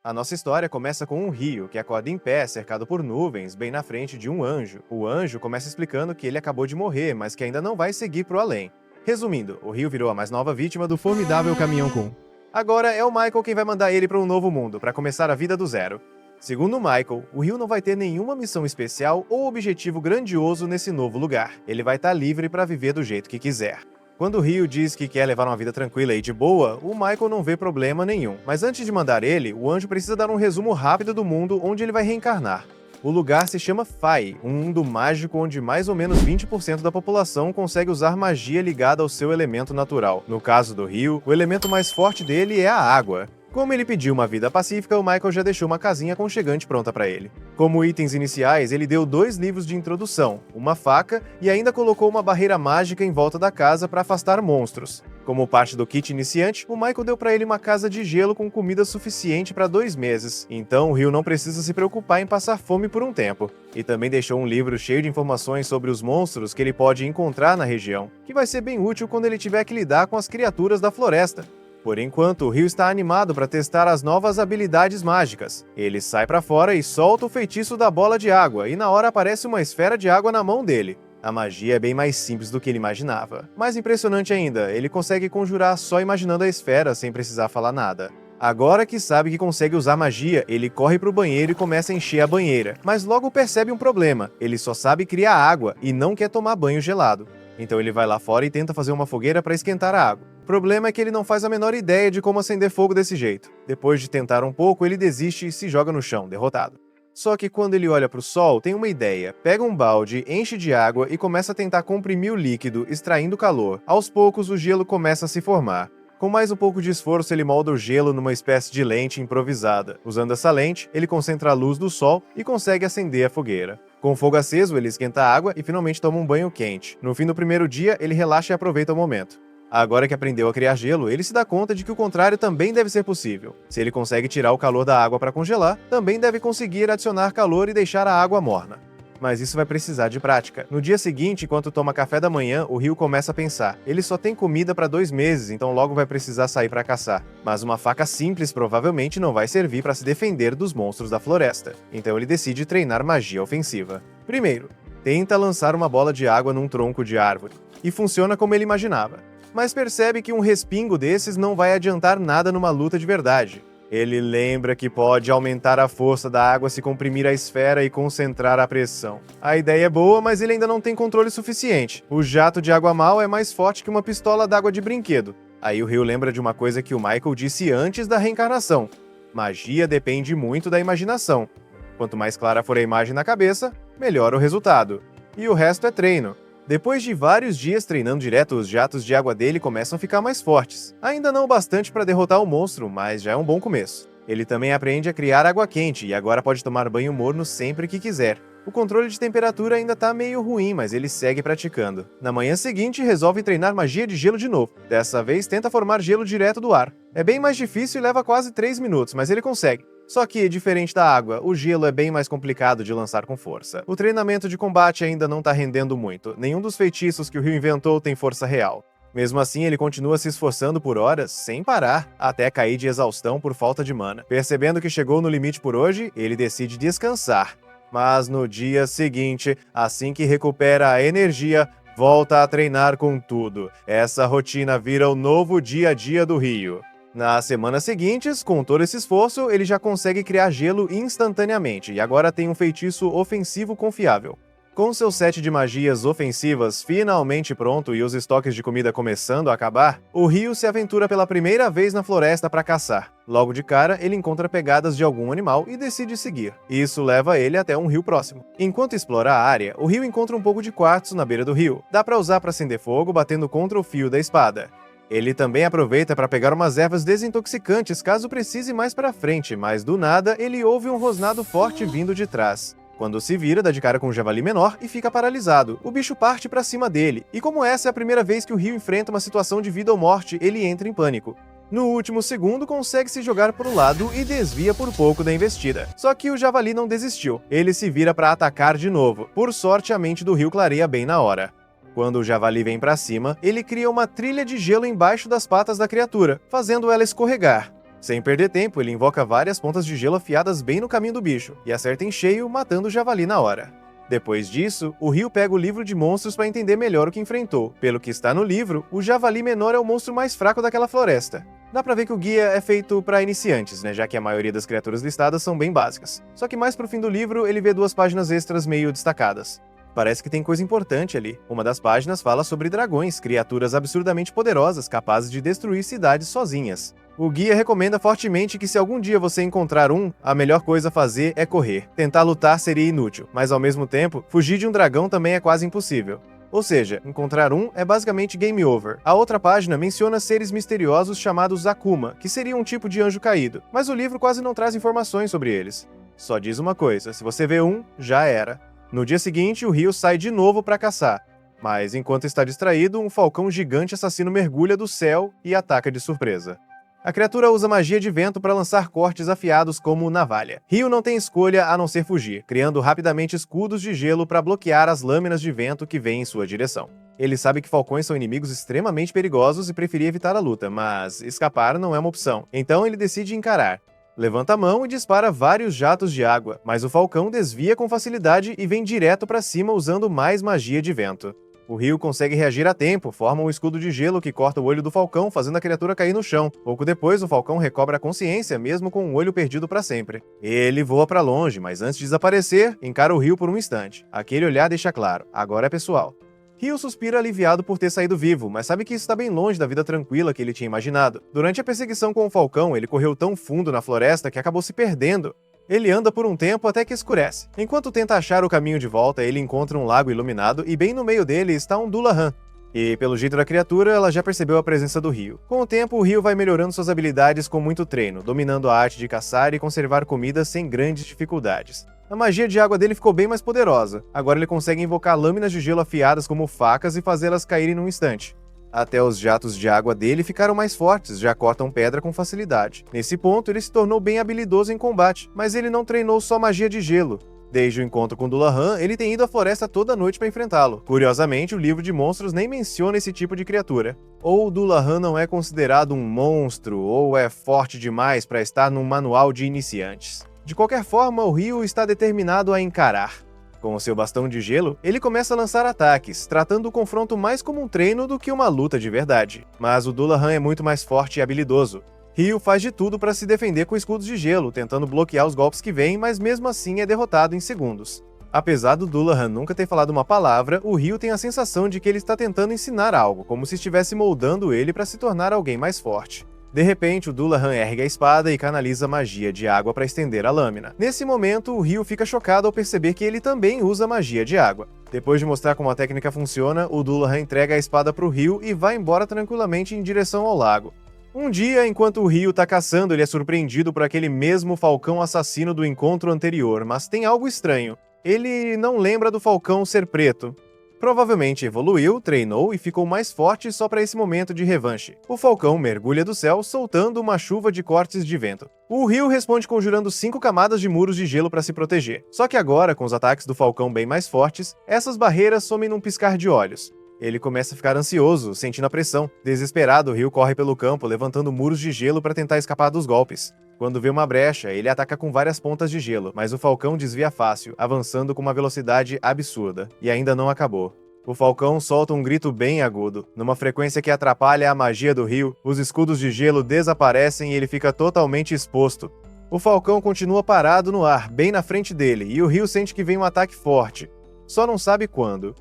A nossa história começa com um rio que acorda em pé, cercado por nuvens, bem na frente de um anjo. O anjo começa explicando que ele acabou de morrer, mas que ainda não vai seguir pro além. Resumindo, o rio virou a mais nova vítima do formidável Caminhão Kun. Agora é o Michael quem vai mandar ele para um novo mundo, para começar a vida do zero. Segundo o Michael, o rio não vai ter nenhuma missão especial ou objetivo grandioso nesse novo lugar. Ele vai estar livre para viver do jeito que quiser. Quando o Rio diz que quer levar uma vida tranquila e de boa, o Michael não vê problema nenhum. Mas antes de mandar ele, o anjo precisa dar um resumo rápido do mundo onde ele vai reencarnar. O lugar se chama Fai, um mundo mágico onde mais ou menos 20% da população consegue usar magia ligada ao seu elemento natural. No caso do Rio, o elemento mais forte dele é a água. Como ele pediu uma vida pacífica, o Michael já deixou uma casinha aconchegante pronta para ele. Como itens iniciais, ele deu 2 livros de introdução, uma faca e ainda colocou uma barreira mágica em volta da casa para afastar monstros. Como parte do kit iniciante, o Michael deu para ele uma casa de gelo com comida suficiente para 2 meses, então o Rio não precisa se preocupar em passar fome por um tempo. E também deixou um livro cheio de informações sobre os monstros que ele pode encontrar na região, que vai ser bem útil quando ele tiver que lidar com as criaturas da floresta. Por enquanto, o Rio está animado para testar as novas habilidades mágicas. Ele sai para fora e solta o feitiço da bola de água, e na hora aparece uma esfera de água na mão dele. A magia é bem mais simples do que ele imaginava. Mais impressionante ainda, ele consegue conjurar só imaginando a esfera sem precisar falar nada. Agora que sabe que consegue usar magia, ele corre pro banheiro e começa a encher a banheira, mas logo percebe um problema: ele só sabe criar água e não quer tomar banho gelado. Então ele vai lá fora e tenta fazer uma fogueira para esquentar a água. O problema é que ele não faz a menor ideia de como acender fogo desse jeito. Depois de tentar um pouco, ele desiste e se joga no chão, derrotado. Só que quando ele olha para o sol, tem uma ideia. Pega um balde, enche de água e começa a tentar comprimir o líquido, extraindo calor. Aos poucos, o gelo começa a se formar. Com mais um pouco de esforço, ele molda o gelo numa espécie de lente improvisada. Usando essa lente, ele concentra a luz do sol e consegue acender a fogueira. Com o fogo aceso, ele esquenta a água e finalmente toma um banho quente. No fim do primeiro dia, ele relaxa e aproveita o momento. Agora que aprendeu a criar gelo, ele se dá conta de que o contrário também deve ser possível. Se ele consegue tirar o calor da água para congelar, também deve conseguir adicionar calor e deixar a água morna. Mas isso vai precisar de prática. No dia seguinte, enquanto toma café da manhã, o Rio começa a pensar. Ele só tem comida para 2 meses, então logo vai precisar sair para caçar. Mas uma faca simples provavelmente não vai servir para se defender dos monstros da floresta. Então ele decide treinar magia ofensiva. Primeiro, tenta lançar uma bola de água num tronco de árvore. E funciona como ele imaginava. Mas percebe que um respingo desses não vai adiantar nada numa luta de verdade. Ele lembra que pode aumentar a força da água se comprimir a esfera e concentrar a pressão. A ideia é boa, mas ele ainda não tem controle suficiente. O jato de água mal é mais forte que uma pistola d'água de brinquedo. Aí o Rio lembra de uma coisa que o Michael disse antes da reencarnação. Magia depende muito da imaginação. Quanto mais clara for a imagem na cabeça, melhor o resultado. E o resto é treino. Depois de vários dias treinando direto, os jatos de água dele começam a ficar mais fortes. Ainda não o bastante para derrotar o monstro, mas já é um bom começo. Ele também aprende a criar água quente e agora pode tomar banho morno sempre que quiser. O controle de temperatura ainda tá meio ruim, mas ele segue praticando. Na manhã seguinte, resolve treinar magia de gelo de novo. Dessa vez, tenta formar gelo direto do ar. É bem mais difícil e leva quase 3 minutos, mas ele consegue. Só que, diferente da água, o gelo é bem mais complicado de lançar com força. O treinamento de combate ainda não tá rendendo muito. Nenhum dos feitiços que o Rio inventou tem força real. Mesmo assim, ele continua se esforçando por horas, sem parar, até cair de exaustão por falta de mana. Percebendo que chegou no limite por hoje, ele decide descansar. Mas no dia seguinte, assim que recupera a energia, volta a treinar com tudo. Essa rotina vira o novo dia a dia do Rio. Nas semanas seguintes, com todo esse esforço, ele já consegue criar gelo instantaneamente e agora tem um feitiço ofensivo confiável. Com seu set de magias ofensivas finalmente pronto e os estoques de comida começando a acabar, o Rio se aventura pela primeira vez na floresta para caçar. Logo de cara, ele encontra pegadas de algum animal e decide seguir. Isso leva ele até um rio próximo. Enquanto explora a área, o Rio encontra um pouco de quartzo na beira do rio. Dá para usar para acender fogo batendo contra o fio da espada. Ele também aproveita para pegar umas ervas desintoxicantes caso precise mais para frente, mas do nada ele ouve um rosnado forte vindo de trás. Quando se vira, dá de cara com um javali menor e fica paralisado. O bicho parte para cima dele, e como essa é a primeira vez que o Rio enfrenta uma situação de vida ou morte, ele entra em pânico. No último segundo, consegue se jogar para o lado e desvia por pouco da investida. Só que o javali não desistiu. Ele se vira para atacar de novo. Por sorte, a mente do Rio clareia bem na hora. Quando o javali vem para cima, ele cria uma trilha de gelo embaixo das patas da criatura, fazendo ela escorregar. Sem perder tempo, ele invoca várias pontas de gelo afiadas bem no caminho do bicho, e acerta em cheio, matando o javali na hora. Depois disso, o Ryu pega o livro de monstros para entender melhor o que enfrentou. Pelo que está no livro, o javali menor é o monstro mais fraco daquela floresta. Dá pra ver que o guia é feito para iniciantes, né, já que a maioria das criaturas listadas são bem básicas. Só que mais pro fim do livro, ele vê 2 páginas extras meio destacadas. Parece que tem coisa importante ali. Uma das páginas fala sobre dragões, criaturas absurdamente poderosas, capazes de destruir cidades sozinhas. O guia recomenda fortemente que se algum dia você encontrar um, a melhor coisa a fazer é correr. Tentar lutar seria inútil, mas ao mesmo tempo, fugir de um dragão também é quase impossível. Ou seja, encontrar um é basicamente game over. A outra página menciona seres misteriosos chamados Akuma, que seria um tipo de anjo caído, mas o livro quase não traz informações sobre eles. Só diz uma coisa, se você vê um, já era. No dia seguinte, o Ryu sai de novo para caçar. Mas enquanto está distraído, um falcão gigante assassino mergulha do céu e ataca de surpresa. A criatura usa magia de vento para lançar cortes afiados como navalha. Ryu não tem escolha a não ser fugir, criando rapidamente escudos de gelo para bloquear as lâminas de vento que vêm em sua direção. Ele sabe que falcões são inimigos extremamente perigosos e preferia evitar a luta, mas escapar não é uma opção, então ele decide encarar. Levanta a mão e dispara vários jatos de água, mas o falcão desvia com facilidade e vem direto para cima usando mais magia de vento. O Ryu consegue reagir a tempo, forma um escudo de gelo que corta o olho do falcão, fazendo a criatura cair no chão. Pouco depois, o falcão recobra a consciência, mesmo com o olho perdido para sempre. Ele voa para longe, mas antes de desaparecer, encara o Ryu por um instante. Aquele olhar deixa claro, agora é pessoal. Ryu suspira aliviado por ter saído vivo, mas sabe que isso está bem longe da vida tranquila que ele tinha imaginado. Durante a perseguição com o falcão, ele correu tão fundo na floresta que acabou se perdendo. Ele anda por um tempo até que escurece. Enquanto tenta achar o caminho de volta, ele encontra um lago iluminado e bem no meio dele está um Dullahan. E pelo jeito da criatura, ela já percebeu a presença do Ryu. Com o tempo, o Ryu vai melhorando suas habilidades com muito treino, dominando a arte de caçar e conservar comida sem grandes dificuldades. A magia de água dele ficou bem mais poderosa. Agora ele consegue invocar lâminas de gelo afiadas como facas e fazê-las caírem num instante. Até os jatos de água dele ficaram mais fortes, já cortam pedra com facilidade. Nesse ponto, ele se tornou bem habilidoso em combate, mas ele não treinou só magia de gelo. Desde o encontro com Dullahan, ele tem ido à floresta toda noite para enfrentá-lo. Curiosamente, o livro de monstros nem menciona esse tipo de criatura. Ou Dullahan não é considerado um monstro, ou é forte demais para estar num manual de iniciantes. De qualquer forma, o Ryu está determinado a encarar. Com o seu bastão de gelo, ele começa a lançar ataques, tratando o confronto mais como um treino do que uma luta de verdade. Mas o Dullahan é muito mais forte e habilidoso. Ryu faz de tudo para se defender com escudos de gelo, tentando bloquear os golpes que vêm, mas mesmo assim é derrotado em segundos. Apesar do Dullahan nunca ter falado uma palavra, o Ryu tem a sensação de que ele está tentando ensinar algo, como se estivesse moldando ele para se tornar alguém mais forte. De repente, o Dullahan ergue a espada e canaliza magia de água para estender a lâmina. Nesse momento, o Ryu fica chocado ao perceber que ele também usa magia de água. Depois de mostrar como a técnica funciona, o Dullahan entrega a espada para o Ryu e vai embora tranquilamente em direção ao lago. Um dia, enquanto o Ryu tá caçando, ele é surpreendido por aquele mesmo falcão assassino do encontro anterior, mas tem algo estranho. Ele não lembra do falcão ser preto. Provavelmente evoluiu, treinou e ficou mais forte só para esse momento de revanche. O falcão mergulha do céu, soltando uma chuva de cortes de vento. O Ryu responde conjurando 5 camadas de muros de gelo para se proteger. Só que agora, com os ataques do falcão bem mais fortes, essas barreiras somem num piscar de olhos. Ele começa a ficar ansioso, sentindo a pressão. Desesperado, o Ryu corre pelo campo, levantando muros de gelo para tentar escapar dos golpes. Quando vê uma brecha, ele ataca com várias pontas de gelo, mas o falcão desvia fácil, avançando com uma velocidade absurda. E ainda não acabou. O falcão solta um grito bem agudo. Numa frequência que atrapalha a magia do Ryu, os escudos de gelo desaparecem e ele fica totalmente exposto. O falcão continua parado no ar, bem na frente dele, e o Ryu sente que vem um ataque forte. Só não sabe quando.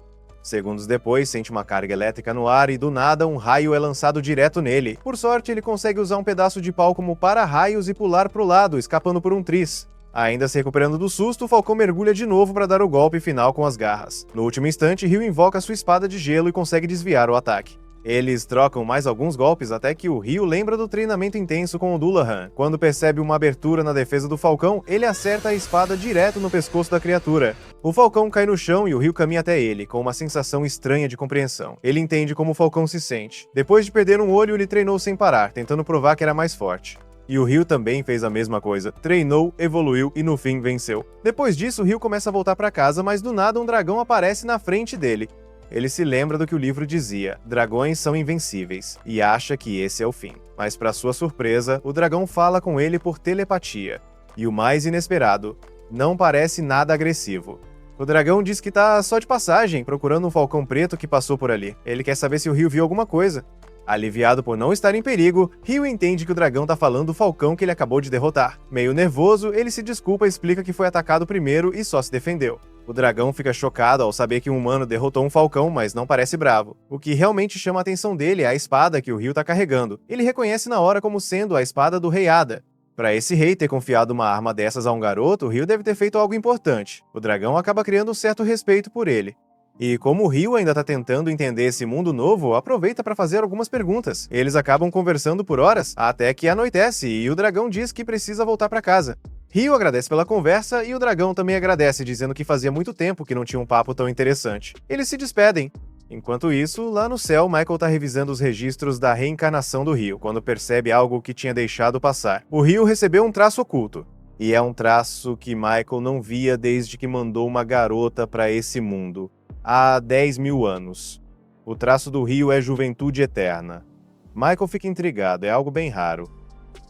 Segundos depois, sente uma carga elétrica no ar e do nada um raio é lançado direto nele. Por sorte, ele consegue usar um pedaço de pau como para-raios e pular pro lado, escapando por um tris. Ainda se recuperando do susto, o falcão mergulha de novo para dar o golpe final com as garras. No último instante, Ryu invoca sua espada de gelo e consegue desviar o ataque. Eles trocam mais alguns golpes até que o Ryu lembra do treinamento intenso com o Dullahan. Quando percebe uma abertura na defesa do falcão, ele acerta a espada direto no pescoço da criatura. O falcão cai no chão e o Ryu caminha até ele, com uma sensação estranha de compreensão. Ele entende como o falcão se sente. Depois de perder um olho, ele treinou sem parar, tentando provar que era mais forte. E o Ryu também fez a mesma coisa, treinou, evoluiu e no fim venceu. Depois disso, o Ryu começa a voltar para casa, mas do nada um dragão aparece na frente dele. Ele se lembra do que o livro dizia, dragões são invencíveis, e acha que esse é o fim. Mas para sua surpresa, o dragão fala com ele por telepatia. E o mais inesperado, não parece nada agressivo. O dragão diz que tá só de passagem, procurando um falcão preto que passou por ali. Ele quer saber se o Ryu viu alguma coisa. Aliviado por não estar em perigo, Ryu entende que o dragão tá falando do falcão que ele acabou de derrotar. Meio nervoso, ele se desculpa e explica que foi atacado primeiro e só se defendeu. O dragão fica chocado ao saber que um humano derrotou um falcão, mas não parece bravo. O que realmente chama a atenção dele é a espada que o Ryu tá carregando. Ele reconhece na hora como sendo a espada do Rei Ada. Pra esse rei ter confiado uma arma dessas a um garoto, o Ryu deve ter feito algo importante. O dragão acaba criando um certo respeito por ele. E como o Ryu ainda tá tentando entender esse mundo novo, aproveita para fazer algumas perguntas. Eles acabam conversando por horas, até que anoitece e o dragão diz que precisa voltar para casa. Ryu agradece pela conversa e o dragão também agradece, dizendo que fazia muito tempo que não tinha um papo tão interessante. Eles se despedem. Enquanto isso, lá no céu, Michael tá revisando os registros da reencarnação do Ryu, quando percebe algo que tinha deixado passar. O Ryu recebeu um traço oculto. E é um traço que Michael não via desde que mandou uma garota para esse mundo. Há 10 mil anos. O traço do Ryu é juventude eterna. Michael fica intrigado, é algo bem raro.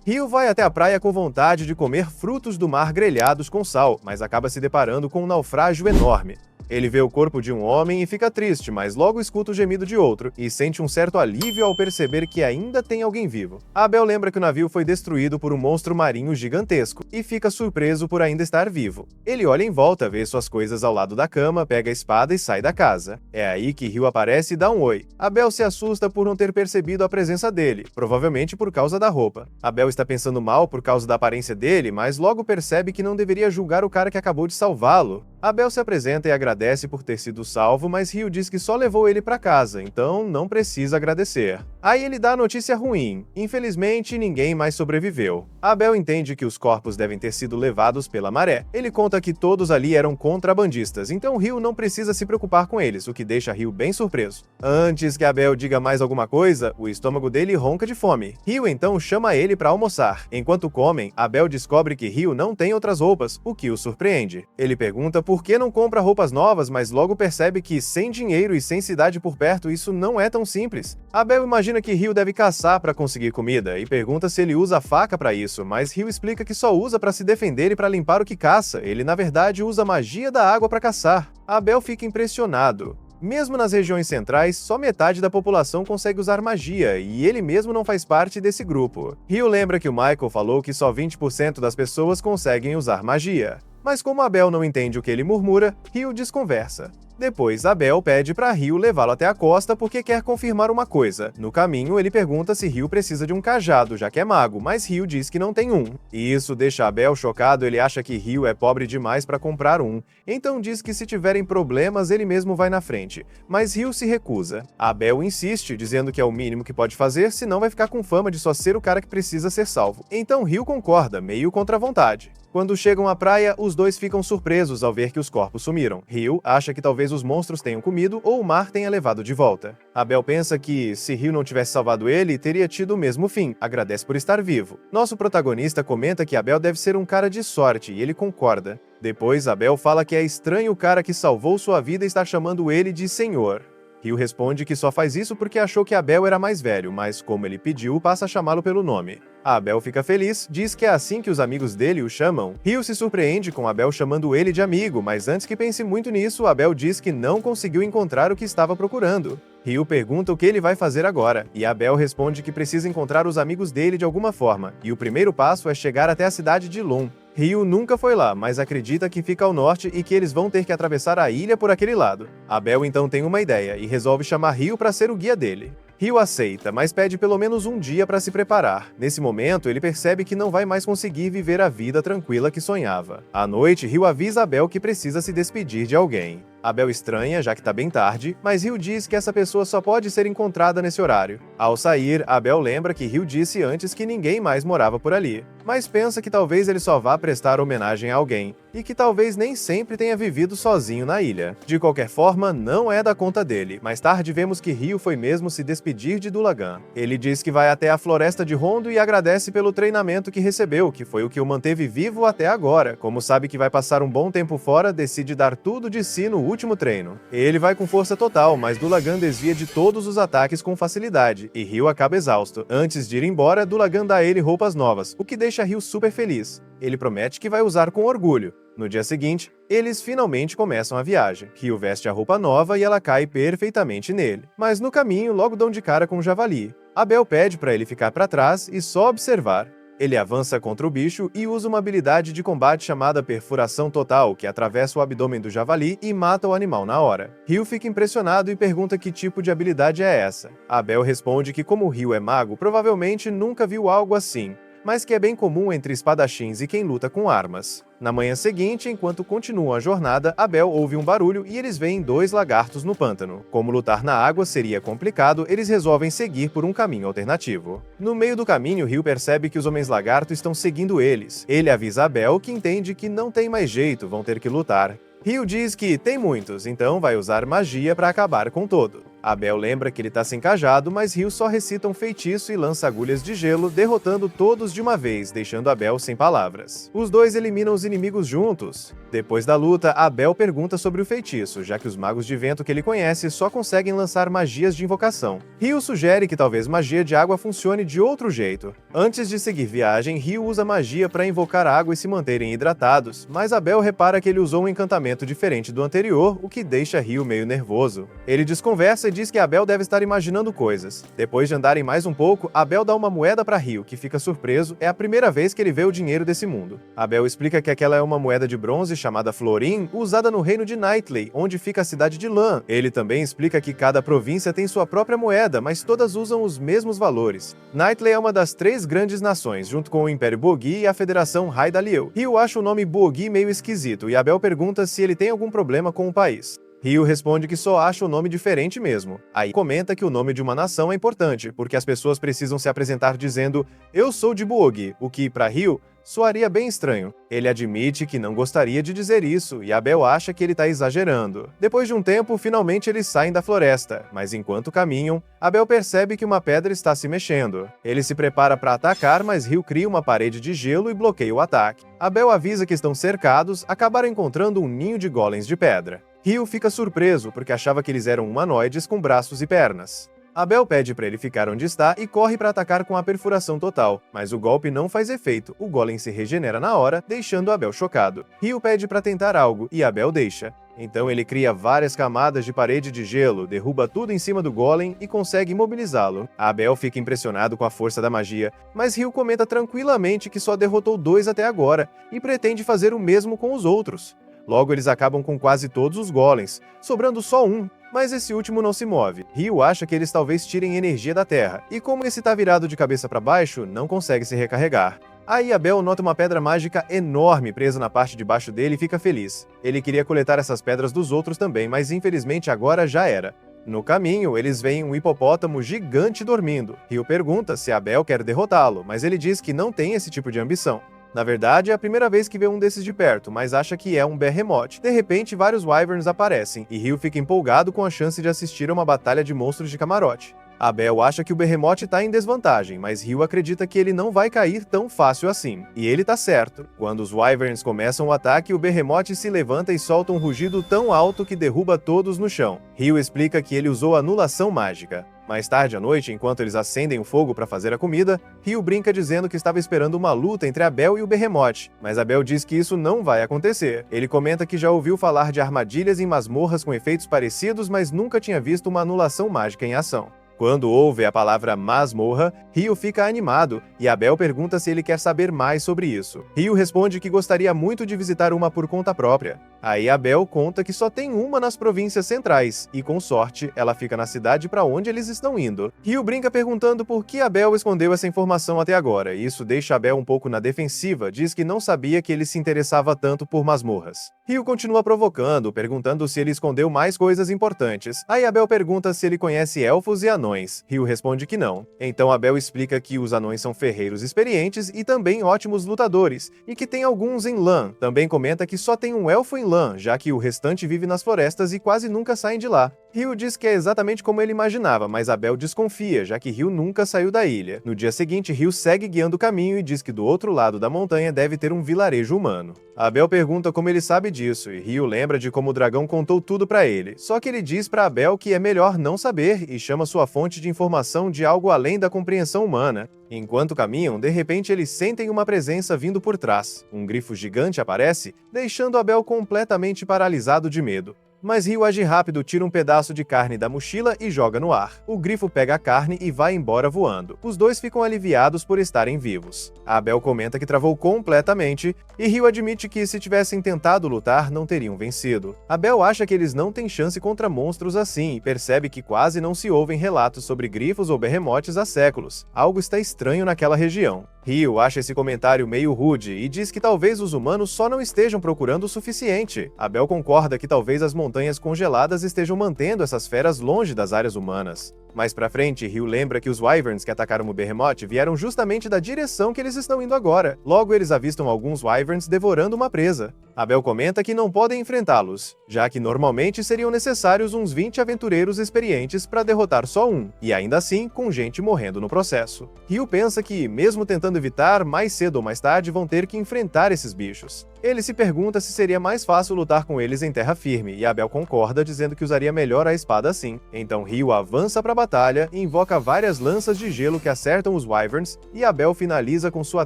Ryu vai até a praia com vontade de comer frutos do mar grelhados com sal, mas acaba se deparando com um naufrágio enorme. Ele vê o corpo de um homem e fica triste, mas logo escuta o gemido de outro, e sente um certo alívio ao perceber que ainda tem alguém vivo. Abel lembra que o navio foi destruído por um monstro marinho gigantesco, e fica surpreso por ainda estar vivo. Ele olha em volta, vê suas coisas ao lado da cama, pega a espada e sai da casa. É aí que Ryu aparece e dá um oi. Abel se assusta por não ter percebido a presença dele, provavelmente por causa da roupa. Abel está pensando mal por causa da aparência dele, mas logo percebe que não deveria julgar o cara que acabou de salvá-lo. Abel se apresenta e agradece por ter sido salvo, mas Ryu diz que só levou ele para casa, então não precisa agradecer. Aí ele dá a notícia ruim. Infelizmente, ninguém mais sobreviveu. Abel entende que os corpos devem ter sido levados pela maré. Ele conta que todos ali eram contrabandistas, então Ryu não precisa se preocupar com eles, o que deixa Ryu bem surpreso. Antes que Abel diga mais alguma coisa, o estômago dele ronca de fome. Ryu então chama ele para almoçar. Enquanto comem, Abel descobre que Ryu não tem outras roupas, o que o surpreende. Ele pergunta por que não compra roupas novas, mas logo percebe que sem dinheiro e sem cidade por perto isso não é tão simples. Abel imagina que Ryu deve caçar para conseguir comida e pergunta se ele usa a faca para isso, mas Ryu explica que só usa para se defender e para limpar o que caça. Ele na verdade usa a magia da água para caçar. Abel fica impressionado. Mesmo nas regiões centrais, só metade da população consegue usar magia, e ele mesmo não faz parte desse grupo. Ryu lembra que o Michael falou que só 20% das pessoas conseguem usar magia. Mas como Abel não entende o que ele murmura, Ryu desconversa. Depois, Abel pede para Ryu levá-lo até a costa porque quer confirmar uma coisa. No caminho, ele pergunta se Ryu precisa de um cajado, já que é mago, mas Ryu diz que não tem um. E isso deixa Abel chocado, ele acha que Ryu é pobre demais para comprar um. Então diz que se tiverem problemas, ele mesmo vai na frente. Mas Ryu se recusa. Abel insiste, dizendo que é o mínimo que pode fazer, senão vai ficar com fama de só ser o cara que precisa ser salvo. Então Ryu concorda, meio contra a vontade. Quando chegam à praia, os dois ficam surpresos ao ver que os corpos sumiram. Ryu acha que talvez os monstros tenham comido ou o mar tenha levado de volta. Abel pensa que, se Ryu não tivesse salvado ele, teria tido o mesmo fim. Agradece por estar vivo. Nosso protagonista comenta que Abel deve ser um cara de sorte e ele concorda. Depois, Abel fala que é estranho o cara que salvou sua vida estar chamando ele de Senhor. Ryu responde que só faz isso porque achou que Abel era mais velho, mas como ele pediu, passa a chamá-lo pelo nome. Abel fica feliz, diz que é assim que os amigos dele o chamam. Ryu se surpreende com Abel chamando ele de amigo, mas antes que pense muito nisso, Abel diz que não conseguiu encontrar o que estava procurando. Ryu pergunta o que ele vai fazer agora, e Abel responde que precisa encontrar os amigos dele de alguma forma, e o primeiro passo é chegar até a cidade de Lum. Ryu nunca foi lá, mas acredita que fica ao norte e que eles vão ter que atravessar a ilha por aquele lado. Abel então tem uma ideia e resolve chamar Ryu para ser o guia dele. Ryu aceita, mas pede pelo menos um dia para se preparar. Nesse momento, ele percebe que não vai mais conseguir viver a vida tranquila que sonhava. À noite, Ryu avisa Abel que precisa se despedir de alguém. Abel estranha, já que tá bem tarde, mas Ryu diz que essa pessoa só pode ser encontrada nesse horário. Ao sair, Abel lembra que Ryu disse antes que ninguém mais morava por ali, mas pensa que talvez ele só vá prestar homenagem a alguém, e que talvez nem sempre tenha vivido sozinho na ilha. De qualquer forma, não é da conta dele. Mais tarde vemos que Ryu foi mesmo se despedir de Dulagan. Ele diz que vai até a floresta de Rondo e agradece pelo treinamento que recebeu, que foi o que o manteve vivo até agora. Como sabe que vai passar um bom tempo fora, decide dar tudo de si no último treino. Ele vai com força total, mas Dulagan desvia de todos os ataques com facilidade, e Ryu acaba exausto. Antes de ir embora, Dulagan dá a ele roupas novas, o que deixa Ryu super feliz. Ele promete que vai usar com orgulho. No dia seguinte, eles finalmente começam a viagem. Ryu veste a roupa nova e ela cai perfeitamente nele. Mas no caminho, logo dão de cara com o javali. Abel pede para ele ficar para trás e só observar. Ele avança contra o bicho e usa uma habilidade de combate chamada Perfuração Total, que atravessa o abdômen do javali e mata o animal na hora. Ryu fica impressionado e pergunta que tipo de habilidade é essa. Abel responde que como Ryu é mago, provavelmente nunca viu algo assim, mas que é bem comum entre espadachins e quem luta com armas. Na manhã seguinte, enquanto continuam a jornada, Abel ouve um barulho e eles veem 2 lagartos no pântano. Como lutar na água seria complicado, eles resolvem seguir por um caminho alternativo. No meio do caminho, Ryu percebe que os homens-lagarto estão seguindo eles. Ele avisa Abel, que entende que não tem mais jeito, vão ter que lutar. Ryu diz que tem muitos, então vai usar magia para acabar com todo. Abel lembra que ele tá sem cajado, mas Ryu só recita um feitiço e lança agulhas de gelo, derrotando todos de uma vez, deixando Abel sem palavras. Os dois eliminam os inimigos juntos. Depois da luta, Abel pergunta sobre o feitiço, já que os magos de vento que ele conhece só conseguem lançar magias de invocação. Ryu sugere que talvez magia de água funcione de outro jeito. Antes de seguir viagem, Ryu usa magia para invocar água e se manterem hidratados, mas Abel repara que ele usou um encantamento diferente do anterior, o que deixa Ryu meio nervoso. Ele desconversa e diz que Abel deve estar imaginando coisas. Depois de andarem mais um pouco, Abel dá uma moeda para Ryu, que fica surpreso, é a primeira vez que ele vê o dinheiro desse mundo. Abel explica que aquela é uma moeda de bronze chamada Florin, usada no reino de Nightley, onde fica a cidade de Lan. Ele também explica que cada província tem sua própria moeda, mas todas usam os mesmos valores. Nightley é uma das 3 grandes nações, junto com o Império Bogi e a Federação Hydalyeu. Ryu acha o nome Bogi meio esquisito, e Abel pergunta se ele tem algum problema com o país. Ryu responde que só acha o nome diferente mesmo. Aí comenta que o nome de uma nação é importante, porque as pessoas precisam se apresentar dizendo "Eu sou de Buogi", o que, para Ryu, soaria bem estranho. Ele admite que não gostaria de dizer isso, e Abel acha que ele tá exagerando. Depois de um tempo, finalmente eles saem da floresta, mas enquanto caminham, Abel percebe que uma pedra está se mexendo. Ele se prepara para atacar, mas Ryu cria uma parede de gelo e bloqueia o ataque. Abel avisa que estão cercados, acabaram encontrando um ninho de golems de pedra. Ryu fica surpreso porque achava que eles eram humanoides com braços e pernas. Abel pede para ele ficar onde está e corre para atacar com a perfuração total, mas o golpe não faz efeito, o golem se regenera na hora, deixando Abel chocado. Ryu pede para tentar algo e Abel deixa. Então ele cria várias camadas de parede de gelo, derruba tudo em cima do golem e consegue imobilizá-lo. Abel fica impressionado com a força da magia, mas Ryu comenta tranquilamente que só derrotou 2 até agora e pretende fazer o mesmo com os outros. Logo eles acabam com quase todos os golems, sobrando só um, mas esse último não se move. Ryu acha que eles talvez tirem energia da terra, e como esse tá virado de cabeça para baixo, não consegue se recarregar. Aí Abel nota uma pedra mágica enorme presa na parte de baixo dele e fica feliz. Ele queria coletar essas pedras dos outros também, mas infelizmente agora já era. No caminho, eles veem um hipopótamo gigante dormindo. Ryu pergunta se Abel quer derrotá-lo, mas ele diz que não tem esse tipo de ambição. Na verdade, é a primeira vez que vê um desses de perto, mas acha que é um Behemoth. De repente, vários Wyverns aparecem, e Ryu fica empolgado com a chance de assistir a uma batalha de monstros de camarote. Abel acha que o Behemoth tá em desvantagem, mas Ryu acredita que ele não vai cair tão fácil assim. E ele tá certo. Quando os Wyverns começam o ataque, o Behemoth se levanta e solta um rugido tão alto que derruba todos no chão. Ryu explica que ele usou anulação mágica. Mais tarde à noite, enquanto eles acendem o fogo para fazer a comida, Ryu brinca dizendo que estava esperando uma luta entre Abel e o Behemoth, mas Abel diz que isso não vai acontecer. Ele comenta que já ouviu falar de armadilhas em masmorras com efeitos parecidos, mas nunca tinha visto uma anulação mágica em ação. Quando ouve a palavra masmorra, Ryu fica animado e Abel pergunta se ele quer saber mais sobre isso. Ryu responde que gostaria muito de visitar uma por conta própria. Aí Abel conta que só tem uma nas províncias centrais e, com sorte, ela fica na cidade para onde eles estão indo. Ryu brinca perguntando por que Abel escondeu essa informação até agora, e isso deixa Abel um pouco na defensiva, diz que não sabia que ele se interessava tanto por masmorras. Ryu continua provocando, perguntando se ele escondeu mais coisas importantes. Aí Abel pergunta se ele conhece elfos e anões. Ryu responde que não. Então Abel explica que os anões são ferreiros experientes e também ótimos lutadores, e que tem alguns em Lan. Também comenta que só tem um elfo em Lan, já que o restante vive nas florestas e quase nunca saem de lá. Rio diz que é exatamente como ele imaginava, mas Abel desconfia, já que Rio nunca saiu da ilha. No dia seguinte, Rio segue guiando o caminho e diz que do outro lado da montanha deve ter um vilarejo humano. Abel pergunta como ele sabe disso, e Rio lembra de como o dragão contou tudo pra ele. Só que ele diz pra Abel que é melhor não saber e chama sua fonte de informação de algo além da compreensão humana. Enquanto caminham, de repente eles sentem uma presença vindo por trás. Um grifo gigante aparece, deixando Abel completamente paralisado de medo. Mas Rio age rápido, tira um pedaço de carne da mochila e joga no ar. O grifo pega a carne e vai embora voando. Os dois ficam aliviados por estarem vivos. Abel comenta que travou completamente e Rio admite que se tivessem tentado lutar, não teriam vencido. Abel acha que eles não têm chance contra monstros assim e percebe que quase não se ouvem relatos sobre grifos ou berremotes há séculos. Algo está estranho naquela região. Rio acha esse comentário meio rude e diz que talvez os humanos só não estejam procurando o suficiente. Abel concorda que talvez as montanhas congeladas estejam mantendo essas feras longe das áreas humanas. Mais pra frente, Rio lembra que os Wyverns que atacaram o Behemoth vieram justamente da direção que eles estão indo agora. Logo, eles avistam alguns Wyverns devorando uma presa. Abel comenta que não podem enfrentá-los, já que normalmente seriam necessários uns 20 aventureiros experientes para derrotar só um, e ainda assim com gente morrendo no processo. Rio pensa que, mesmo tentando evitar, mais cedo ou mais tarde vão ter que enfrentar esses bichos. Ele se pergunta se seria mais fácil lutar com eles em terra firme, e Abel concorda dizendo que usaria melhor a espada assim. Então Rio avança para a batalha e invoca várias lanças de gelo que acertam os Wyverns, e Abel finaliza com sua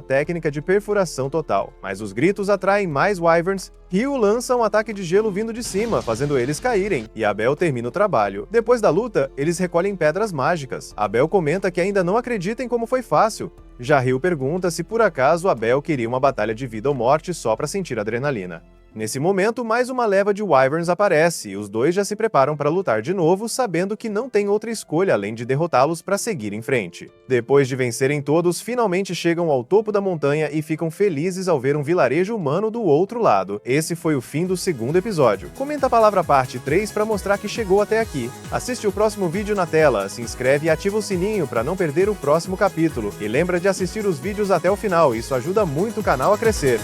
técnica de perfuração total. Mas os gritos atraem mais Wyverns. Rio lança um ataque de gelo vindo de cima, fazendo eles caírem, e Abel termina o trabalho. Depois da luta, eles recolhem pedras mágicas. Abel comenta que ainda não acredita em como foi fácil. Já Rio pergunta se por acaso Abel queria uma batalha de vida ou morte só para sentir adrenalina. Nesse momento, mais uma leva de Wyverns aparece, e os dois já se preparam para lutar de novo, sabendo que não tem outra escolha além de derrotá-los para seguir em frente. Depois de vencerem todos, finalmente chegam ao topo da montanha e ficam felizes ao ver um vilarejo humano do outro lado. Esse foi o fim do segundo episódio. Comenta a palavra parte 3 para mostrar que chegou até aqui. Assiste o próximo vídeo na tela, se inscreve e ativa o sininho para não perder o próximo capítulo. E lembra de assistir os vídeos até o final, isso ajuda muito o canal a crescer.